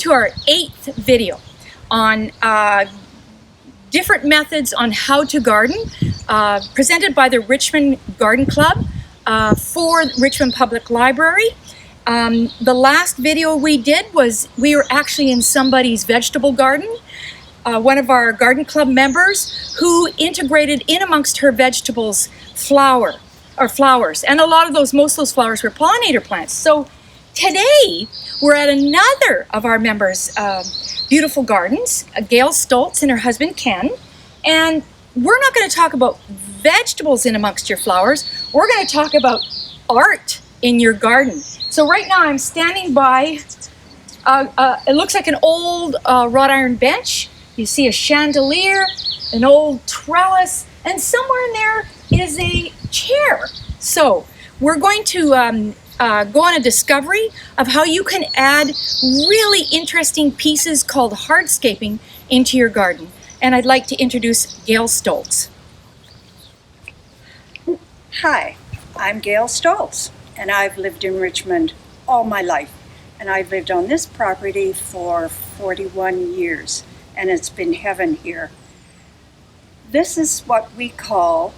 to our 8th video on different methods on how to garden, presented by the Richmond Garden Club for Richmond Public Library. The last video we did was we were actually in somebody's vegetable garden. One of our garden club members who integrated in amongst her vegetables flowers, and most of those flowers were pollinator plants. So today we're at another of our members' beautiful gardens, Gail Stoltz and her husband Ken, and we're not going to talk about vegetables in amongst your flowers. We're going to talk about art in your garden. So right now I'm standing by, it looks like an old wrought iron bench. You see a chandelier, an old trellis, and somewhere in there is a chair. So we're going to go on a discovery of how you can add really interesting pieces called hardscaping into your garden. And I'd like to introduce Gail Stoltz. Hi, I'm Gail Stoltz, and I've lived in Richmond all my life. And I've lived on this property for 41 years, and it's been heaven here. This is what we call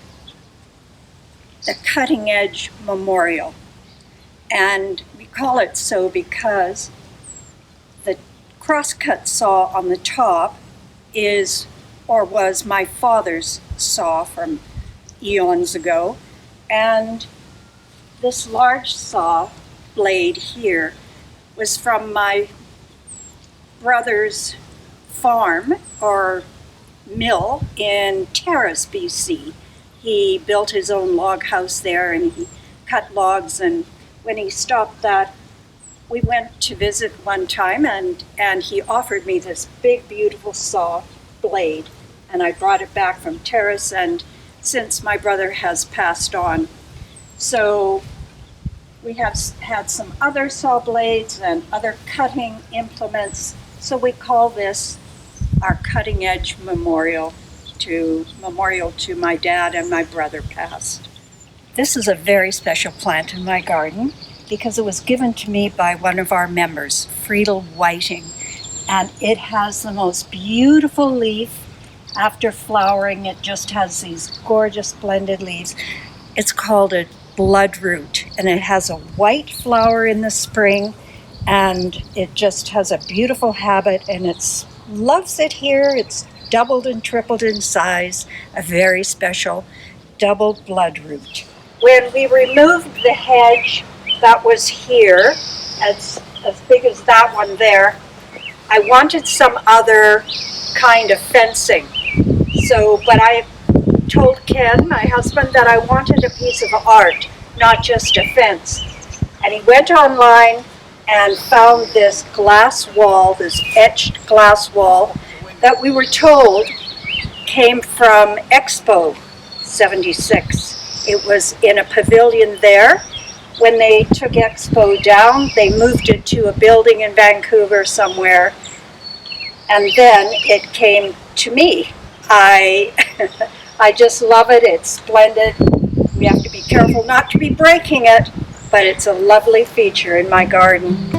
the Cutting Edge Memorial. And we call it so because the crosscut saw on the top is, or was, my father's saw from eons ago. And this large saw blade here was from my brother's farm or mill in Terrace, BC. He built his own log house there and he cut logs, and when he stopped that, we went to visit one time and he offered me this big, beautiful saw blade, and I brought it back from Terrace, and since my brother has passed on. So we have had some other saw blades and other cutting implements, so we call this our Cutting Edge Memorial to my dad and my brother passed. This is a very special plant in my garden because it was given to me by one of our members, Friedel Whiting, and it has the most beautiful leaf. After flowering, it just has these gorgeous blended leaves. It's called a bloodroot, and it has a white flower in the spring, and it just has a beautiful habit, and it loves it here. It's doubled and tripled in size, a very special double bloodroot. When we removed the hedge that was here, as big as that one there, I wanted some other kind of fencing. But I told Ken, my husband, that I wanted a piece of art, not just a fence. And he went online and found this glass wall, this etched glass wall, that we were told came from Expo 76. It was in a pavilion there. When they took Expo down, they moved it to a building in Vancouver somewhere, and then it came to me. I just love it. It's splendid. We have to be careful not to be breaking it, but it's a lovely feature in my garden.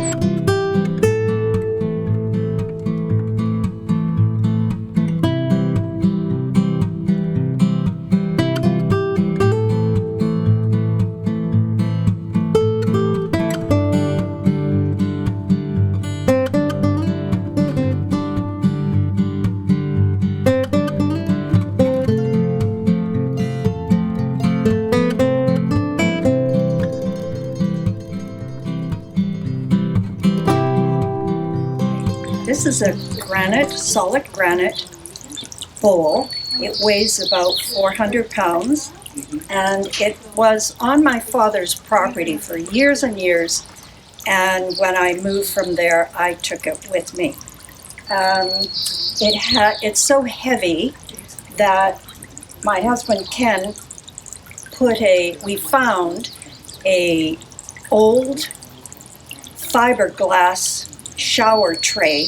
This is a solid granite bowl. It weighs about 400 pounds, and it was on my father's property for years and years, and when I moved from there, I took it with me. It's so heavy that my husband Ken we found a old fiberglass shower tray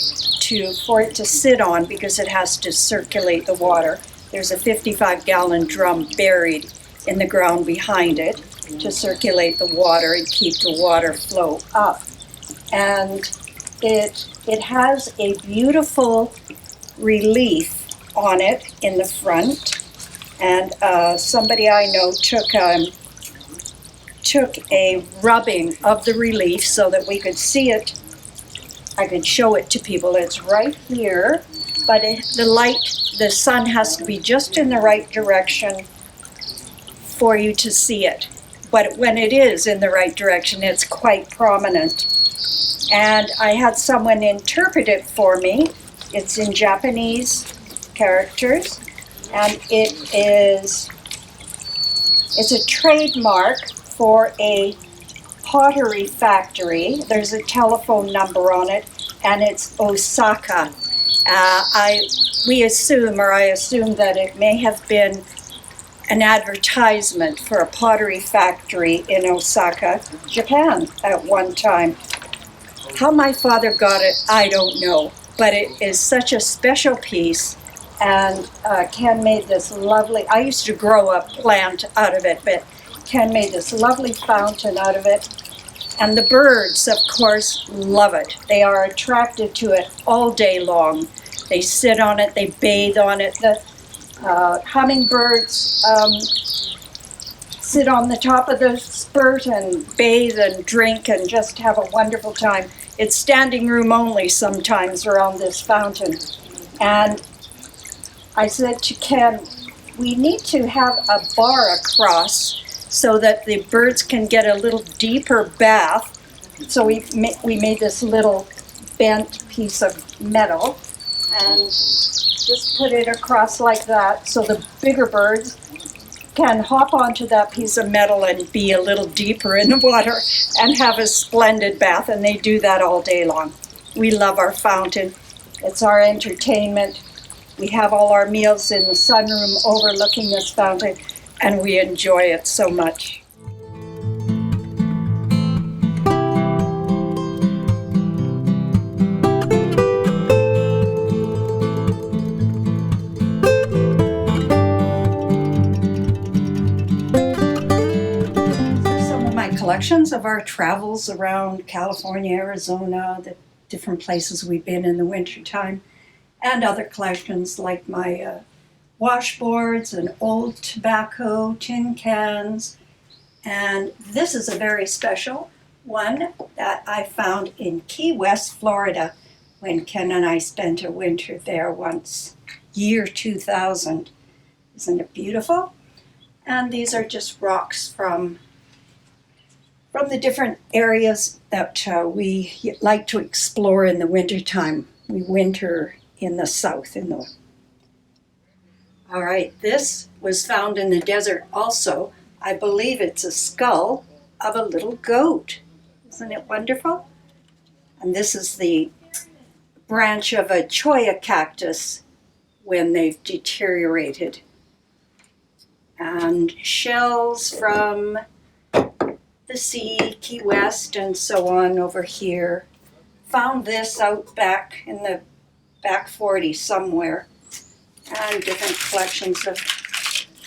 for it to sit on because it has to circulate the water. There's a 55-gallon drum buried in the ground behind it to circulate the water and keep the water flow up. And it has a beautiful relief on it in the front, and somebody I know took a rubbing of the relief so that we could see it. I could show it to people. It's right here, but the sun has to be just in the right direction for you to see it. But when it is in the right direction, it's quite prominent. And I had someone interpret it for me. It's in Japanese characters, and it's a trademark for a pottery factory. There's a telephone number on it, and it's Osaka. I assume that it may have been an advertisement for a pottery factory in Osaka, Japan, at one time. How my father got it, I don't know, but it is such a special piece. And Ken made this lovely, I used to grow a plant out of it, but Ken made this lovely fountain out of it. And the birds, of course, love it. They are attracted to it all day long. They sit on it, they bathe on it. The hummingbirds sit on the top of the spurt and bathe and drink and just have a wonderful time. It's standing room only sometimes around this fountain. And I said to Ken, we need to have a bar across so that the birds can get a little deeper bath. So we made this little bent piece of metal and just put it across like that so the bigger birds can hop onto that piece of metal and be a little deeper in the water and have a splendid bath, and they do that all day long. We love our fountain. It's our entertainment. We have all our meals in the sunroom overlooking this fountain, and we enjoy it so much. Collections of our travels around California, Arizona, the different places we've been in the wintertime, and other collections like my washboards and old tobacco, tin cans. And this is a very special one that I found in Key West, Florida, when Ken and I spent a winter there once, year 2000. Isn't it beautiful? And these are just rocks from the different areas that we like to explore in the wintertime. We winter in the south. All right, this was found in the desert also. I believe it's a skull of a little goat. Isn't it wonderful? And this is the branch of a cholla cactus when they've deteriorated. And shells from the sea, Key West, and so on over here. Found this out back in the back 40 somewhere. And different collections of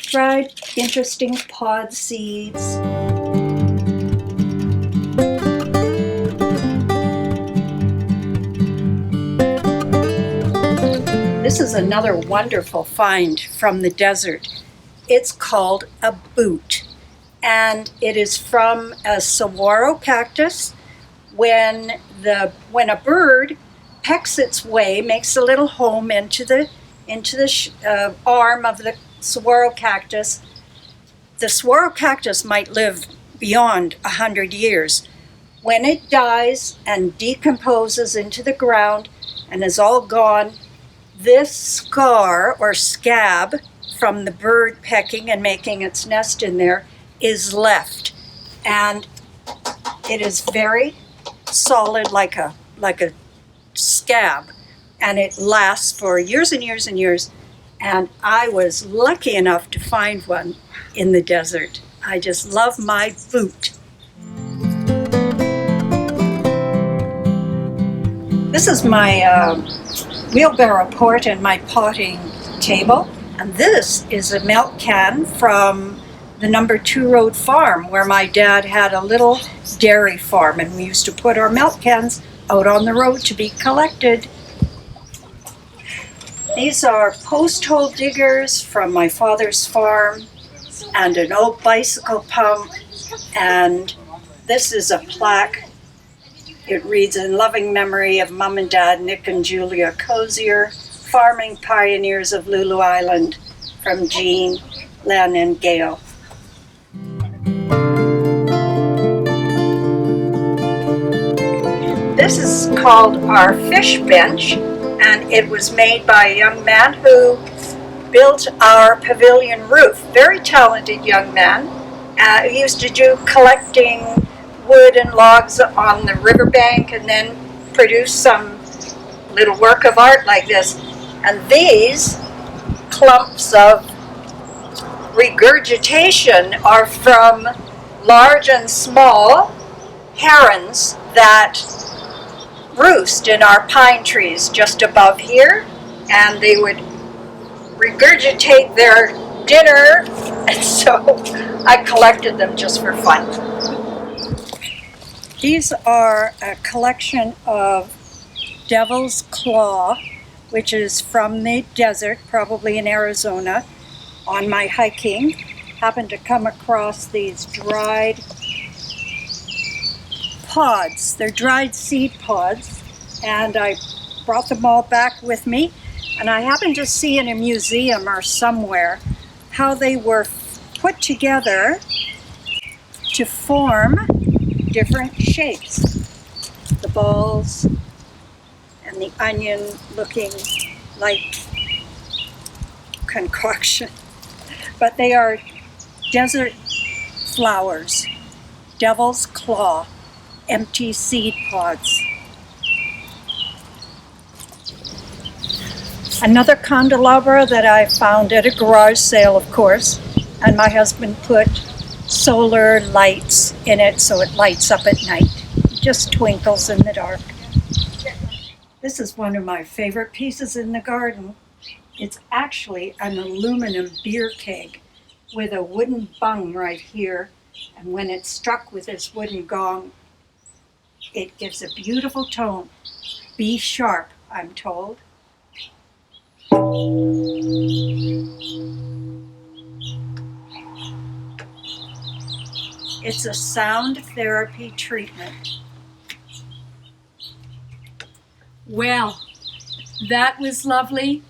dried, interesting pod seeds. This is another wonderful find from the desert. It's called a boot. And it is from a saguaro cactus. When a bird pecks its way, makes a little home into the arm of the saguaro cactus, the saguaro cactus might live beyond 100 years. When it dies and decomposes into the ground and is all gone, this scar or scab from the bird pecking and making its nest in there is left, and it is very solid like a scab, and it lasts for years and years and years. And I was lucky enough to find one in the desert. I just love my boot. This is my wheelbarrow port and my potting table, and this is a milk can from the number 2 Road Farm, where my dad had a little dairy farm, and we used to put our milk cans out on the road to be collected. These are post hole diggers from my father's farm, and an old bicycle pump, and this is a plaque. It reads, "In loving memory of Mom and Dad Nick and Julia Cozier, farming pioneers of Lulu Island," from Jean, Len, and Gail. This is called our fish bench, and it was made by a young man who built our pavilion roof. Very talented young man. He used to do collecting wood and logs on the riverbank and then produce some little work of art like this. And these clumps of regurgitation are from large and small herons that roost in our pine trees just above here, and they would regurgitate their dinner, and so I collected them just for fun. These are a collection of devil's claw, which is from the desert, probably in Arizona. On my hiking, happened to come across these dried pods. They're dried seed pods, and I brought them all back with me, and I happened to see in a museum or somewhere how they were put together to form different shapes. The balls and the onion looking like concoction, but they are desert flowers, devil's claw, empty seed pods. Another candelabra that I found at a garage sale, of course, and my husband put solar lights in it so it lights up at night. It just twinkles in the dark. This is one of my favorite pieces in the garden. It's actually an aluminum beer keg with a wooden bung right here, and when it's struck with this wooden gong, it gives a beautiful tone. B sharp, I'm told. It's a sound therapy treatment. Well, that was lovely.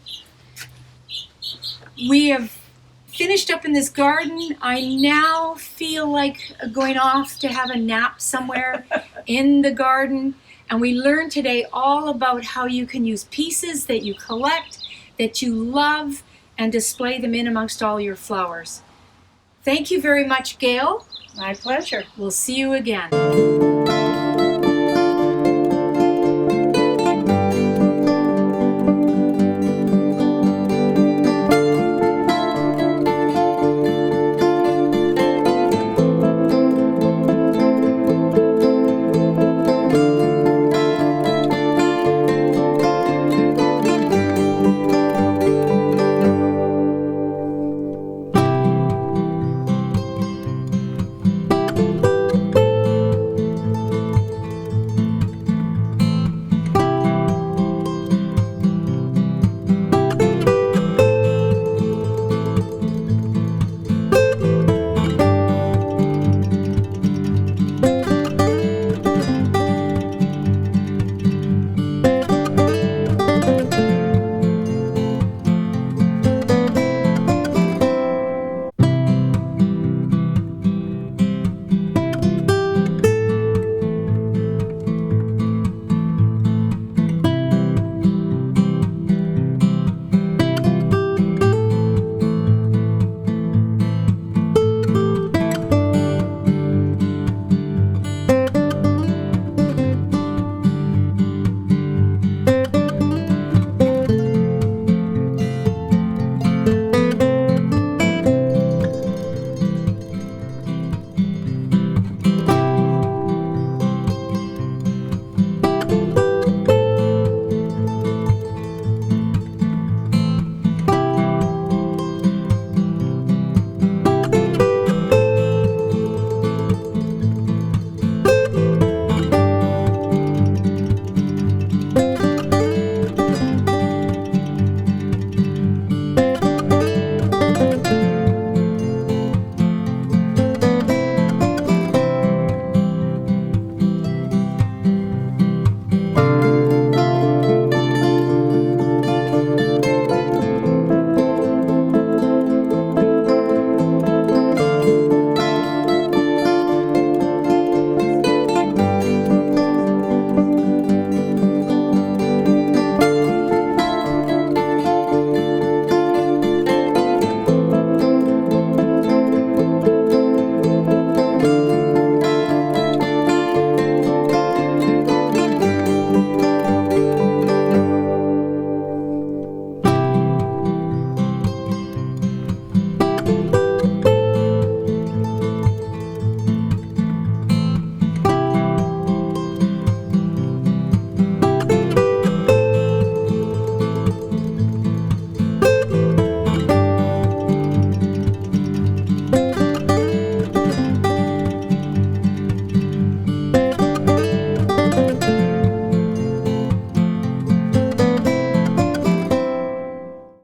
We have finished up in this garden. I now feel like going off to have a nap somewhere in the garden. And we learned today all about how you can use pieces that you collect, that you love, and display them in amongst all your flowers. Thank you very much, Gail. My pleasure. We'll see you again.